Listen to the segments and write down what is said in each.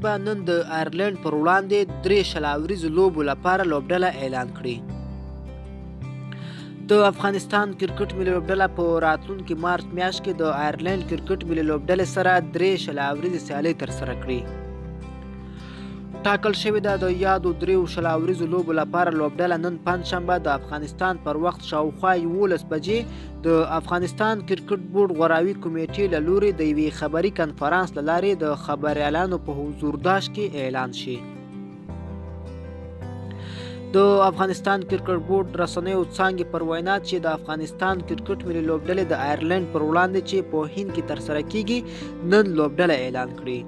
به نن د آیرلینډ پر وړاندې 3 شلاوریزو لوبو لپاره لوبډله اعلان کړي. د افغانستان کرکټ ملي لوبډله په راتلونکي مارچ میاشت کې د آیرلینډ کرکټ ملي لوبډلې سره 3 شلاوریزې سیالۍ ترسره کړي. ټاکل شوې ده د یادو 3 شلاوریزو لوبو لپاره لوبډله نن پنجشنبه د افغانستان پر وخت شاوخوا 11 بجې د افغانستان کرکټ بورډ غوراوي کمیټې له لوري د یوې خبري کنفرانس له لارې د خبریالانو په حضورداش کې اعلان شي. د افغانستان کرکټ بورډ رسنیو څانګې پر وینا چې د افغانستان کرکټ ملي لوبډلې د آیرلینډ پر وړاندې چې په هند کې ترسره کیږي نن لوبډله اعلان کړي.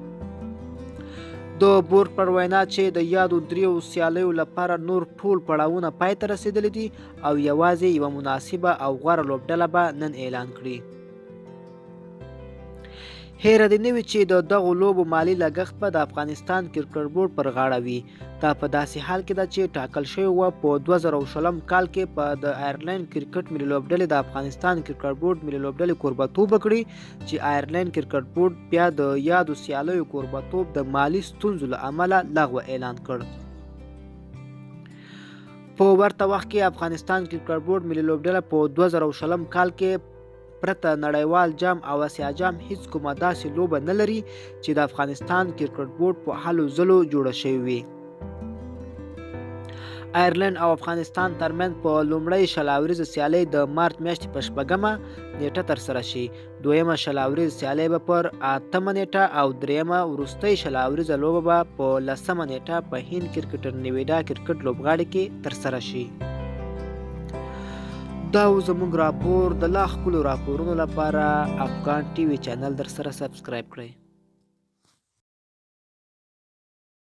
د بورډ پر وینا چې د یادو 3 سیالیو لپاره نور ټول پړاوونه پای ته رسیدلي دي او یوازې یوه مناسبه او غوره لوبډله به نن اعلان کړي. هیره دې نه وي چې د دغو لوبو مالي لګښت به د افغانستان کرکټ بورډ پر غاړه وي. دا په داسې حال کې ده چې ټاکل شوی وه په 2020 کال کې په د آیرلینډ کرکټ ملي لوبډلې د افغانستان کرکټ بورډ ملي لوبډلې کوربهتوب وکړي چې آیرلینډ کرکټ بورډ بیا د یادو سیالیو کوربهتوب د مالي ستونزو له امله لغوه اعلان کړ. په ورته وخت کې افغانستان کرکټ بورډ ملي لوبډله په 2020 کال کې پرته نړیوال جام او اسیا جام هیڅ کومه داسې لوبه نه لري چې د افغانستان کرکټ بورډ په هلو ځلو جوړه شوې وي. آیرلینډ او افغانستان ترمنځ په لومړۍ شلاوریزه سیالۍ د مارچ میاشتې په 8مه نیټه ترسره شي. دویمه شلاوریزه سیالۍ به پر 8مه نیټه او دریمه وروستۍ شلاوریزه لوبه به په 10مه نیټه په هند کرکټر نیویډا کرکټ لوبغاړي کې ترسره شي. دا و زموږ راپور. د لا ښکلو راپورونو لپاره افغان ټي وي چینل در سره سبسکرایب کړئ.